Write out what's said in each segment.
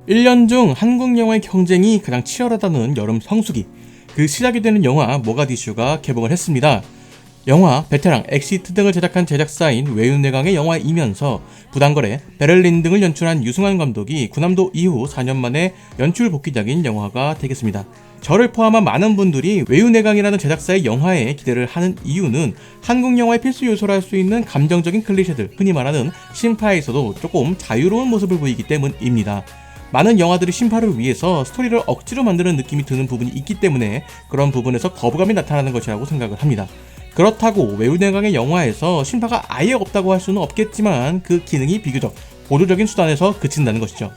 1년 중 한국 영화의 경쟁이 가장 치열하다는 여름 성수기, 그 시작이 되는 영화 모가디슈가 개봉을 했습니다. 영화, 베테랑, 엑시트 등을 제작한 제작사인 외유내강의 영화이면서 부당거래, 베를린 등을 연출한 유승환 감독이 군함도 이후 4년 만에 연출 복귀작인 영화가 되겠습니다. 저를 포함한 많은 분들이 외유내강이라는 제작사의 영화에 기대를 하는 이유는 한국 영화의 필수 요소라 할 수 있는 감정적인 클리셰들, 흔히 말하는 신파에서도 조금 자유로운 모습을 보이기 때문입니다. 많은 영화들이 신파를 위해서 스토리를 억지로 만드는 느낌이 드는 부분이 있기 때문에 그런 부분에서 거부감이 나타나는 것이라고 생각을 합니다. 그렇다고 외유내강의 영화에서 신파가 아예 없다고 할 수는 없겠지만 그 기능이 비교적 보조적인 수단에서 그친다는 것이죠.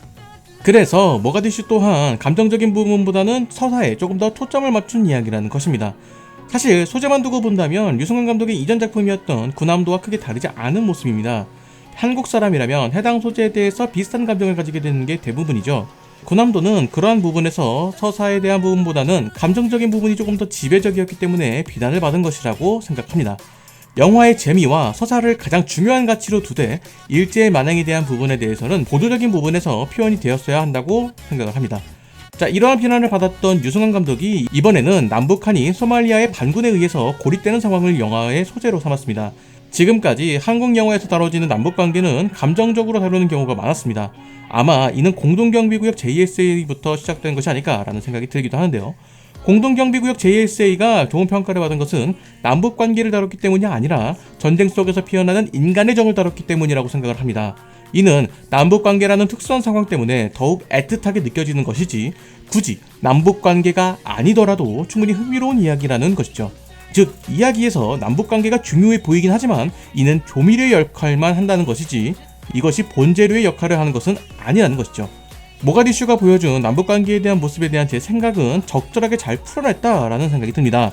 그래서 모가디슈 또한 감정적인 부분보다는 서사에 조금 더 초점을 맞춘 이야기라는 것입니다. 사실 소재만 두고 본다면 유승환 감독의 이전 작품이었던 군함도와 크게 다르지 않은 모습입니다. 한국 사람이라면 해당 소재에 대해서 비슷한 감정을 가지게 되는 게 대부분이죠. 군함도는 그러한 부분에서 서사에 대한 부분보다는 감정적인 부분이 조금 더 지배적이었기 때문에 비난을 받은 것이라고 생각합니다. 영화의 재미와 서사를 가장 중요한 가치로 두되 일제의 만행에 대한 부분에 대해서는 보조적인 부분에서 표현이 되었어야 한다고 생각을 합니다. 자, 이러한 비난을 받았던 유승환 감독이 이번에는 남북한이 소말리아의 반군에 의해서 고립되는 상황을 영화의 소재로 삼았습니다. 지금까지 한국 영화에서 다뤄지는 남북관계는 감정적으로 다루는 경우가 많았습니다. 아마 이는 공동경비구역 JSA부터 시작된 것이 아닐까라는 생각이 들기도 하는데요. 공동경비구역 JSA가 좋은 평가를 받은 것은 남북관계를 다뤘기 때문이 아니라 전쟁 속에서 피어나는 인간의 정을 다뤘기 때문이라고 생각을 합니다. 이는 남북관계라는 특수한 상황 때문에 더욱 애틋하게 느껴지는 것이지 굳이 남북관계가 아니더라도 충분히 흥미로운 이야기라는 것이죠. 즉, 이야기에서 남북관계가 중요해 보이긴 하지만 이는 조미료의 역할만 한다는 것이지 이것이 본재료의 역할을 하는 것은 아니라는 것이죠. 모가디슈가 보여준 남북관계에 대한 모습에 대한 제 생각은 적절하게 잘 풀어냈다라는 생각이 듭니다.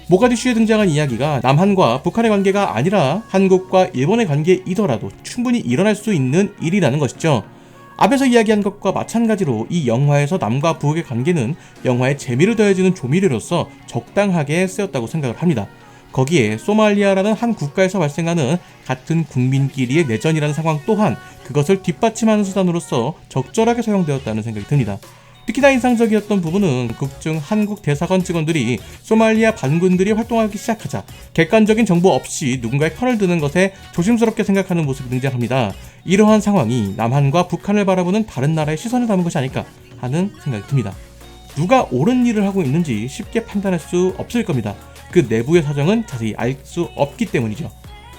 모가디슈에 등장한 이야기가 남한과 북한의 관계가 아니라 한국과 일본의 관계이더라도 충분히 일어날 수 있는 일이라는 것이죠. 앞에서 이야기한 것과 마찬가지로 이 영화에서 남과 북의 관계는 영화의 재미를 더해주는 조미료로서 적당하게 쓰였다고 생각을 합니다. 거기에 소말리아라는 한 국가에서 발생하는 같은 국민끼리의 내전이라는 상황 또한 그것을 뒷받침하는 수단으로서 적절하게 사용되었다는 생각이 듭니다. 특히나 인상적이었던 부분은 극중 한국 대사관 직원들이 소말리아 반군들이 활동하기 시작하자 객관적인 정보 없이 누군가의 편을 드는 것에 조심스럽게 생각하는 모습이 등장합니다. 이러한 상황이 남한과 북한을 바라보는 다른 나라의 시선을 담은 것이 아닐까 하는 생각이 듭니다. 누가 옳은 일을 하고 있는지 쉽게 판단할 수 없을 겁니다. 그 내부의 사정은 자세히 알 수 없기 때문이죠.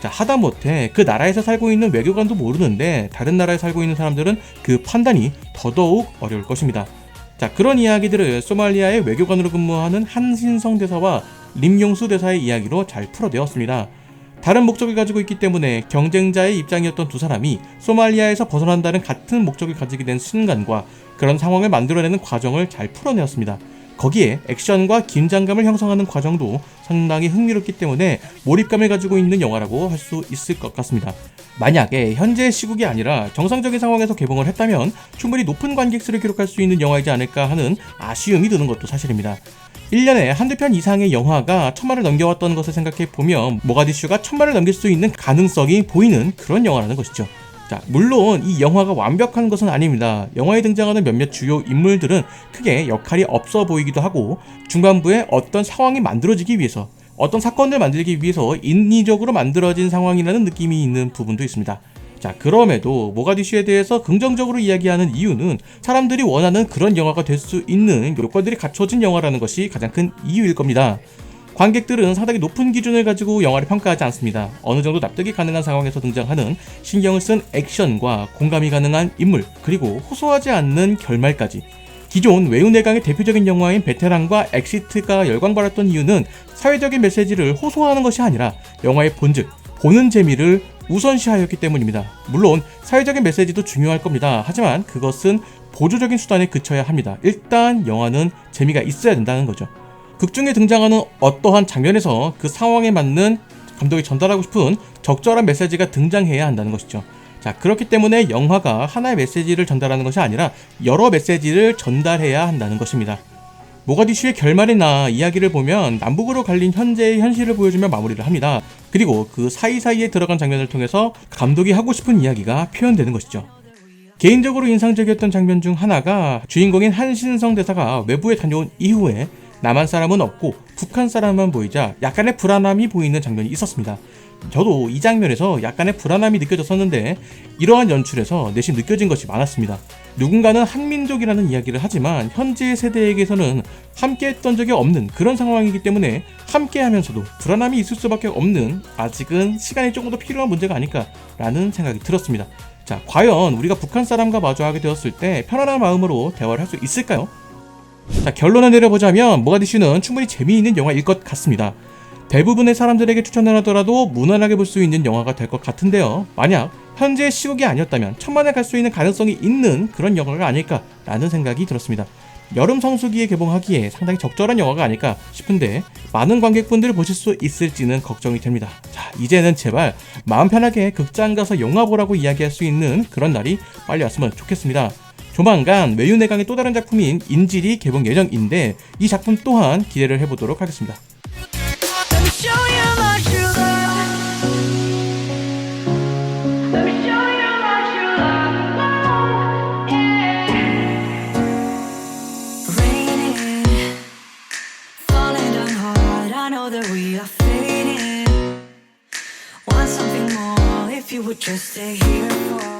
자, 하다못해 그 나라에서 살고 있는 외교관도 모르는데 다른 나라에 살고 있는 사람들은 그 판단이 더더욱 어려울 것입니다. 자, 그런 이야기들을 소말리아의 외교관으로 근무하는 한신성 대사와 림용수 대사의 이야기로 잘 풀어내었습니다. 다른 목적을 가지고 있기 때문에 경쟁자의 입장이었던 두 사람이 소말리아에서 벗어난다는 같은 목적을 가지게 된 순간과 그런 상황을 만들어내는 과정을 잘 풀어내었습니다. 거기에 액션과 긴장감을 형성하는 과정도 상당히 흥미롭기 때문에 몰입감을 가지고 있는 영화라고 할 수 있을 것 같습니다. 만약에 현재의 시국이 아니라 정상적인 상황에서 개봉을 했다면 충분히 높은 관객 수를 기록할 수 있는 영화이지 않을까 하는 아쉬움이 드는 것도 사실입니다. 1년에 한두 편 이상의 영화가 1000만을 넘겨왔던 것을 생각해보면 모가디슈가 1000만을 넘길 수 있는 가능성이 보이는 그런 영화라는 것이죠. 자, 물론 이 영화가 완벽한 것은 아닙니다. 영화에 등장하는 몇몇 주요 인물들은 크게 역할이 없어 보이기도 하고 중반부에 어떤 상황이 만들어지기 위해서 어떤 사건을 만들기 위해서 인위적으로 만들어진 상황이라는 느낌이 있는 부분도 있습니다. 자, 그럼에도 모가디슈에 대해서 긍정적으로 이야기하는 이유는 사람들이 원하는 그런 영화가 될 수 있는 요건들이 갖춰진 영화라는 것이 가장 큰 이유일 겁니다. 관객들은 상당히 높은 기준을 가지고 영화를 평가하지 않습니다. 어느 정도 납득이 가능한 상황에서 등장하는 신경을 쓴 액션과 공감이 가능한 인물, 그리고 호소하지 않는 결말까지. 기존 외유내강의 대표적인 영화인 베테랑과 엑시트가 열광받았던 이유는 사회적인 메시지를 호소하는 것이 아니라 영화의 본질, 보는 재미를 우선시하였기 때문입니다. 물론 사회적인 메시지도 중요할 겁니다. 하지만 그것은 보조적인 수단에 그쳐야 합니다. 일단 영화는 재미가 있어야 된다는 거죠. 극중에 등장하는 어떠한 장면에서 그 상황에 맞는 감독이 전달하고 싶은 적절한 메시지가 등장해야 한다는 것이죠. 자, 그렇기 때문에 영화가 하나의 메시지를 전달하는 것이 아니라 여러 메시지를 전달해야 한다는 것입니다. 모가디슈의 결말이나 이야기를 보면 남북으로 갈린 현재의 현실을 보여주며 마무리를 합니다. 그리고 그 사이사이에 들어간 장면을 통해서 감독이 하고 싶은 이야기가 표현되는 것이죠. 개인적으로 인상적이었던 장면 중 하나가 주인공인 한신성 대사가 외부에 다녀온 이후에 남한 사람은 없고 북한 사람만 보이자 약간의 불안함이 보이는 장면이 있었습니다. 저도 이 장면에서 약간의 불안함이 느껴졌었는데 이러한 연출에서 내심 느껴진 것이 많았습니다. 누군가는 한민족이라는 이야기를 하지만 현재 세대에게서는 함께했던 적이 없는 그런 상황이기 때문에 함께하면서도 불안함이 있을 수밖에 없는 아직은 시간이 조금 더 필요한 문제가 아닐까라는 생각이 들었습니다. 자, 과연 우리가 북한 사람과 마주하게 되었을 때 편안한 마음으로 대화를 할 수 있을까요? 자, 결론을 내려보자면 모가디슈는 충분히 재미있는 영화일 것 같습니다. 대부분의 사람들에게 추천을 하더라도 무난하게 볼 수 있는 영화가 될 것 같은데요. 만약 현재 시국이 아니었다면 천만에 갈 수 있는 가능성이 있는 그런 영화가 아닐까라는 생각이 들었습니다. 여름 성수기에 개봉하기에 상당히 적절한 영화가 아닐까 싶은데 많은 관객분들을 보실 수 있을지는 걱정이 됩니다. 자, 이제는 제발 마음 편하게 극장 가서 영화 보라고 이야기할 수 있는 그런 날이 빨리 왔으면 좋겠습니다. 조만간 외유내강의 또 다른 작품인 인질이 개봉 예정인데 이 작품 또한 기대를 해보도록 하겠습니다. That we are fading. Want something more if you would just stay here for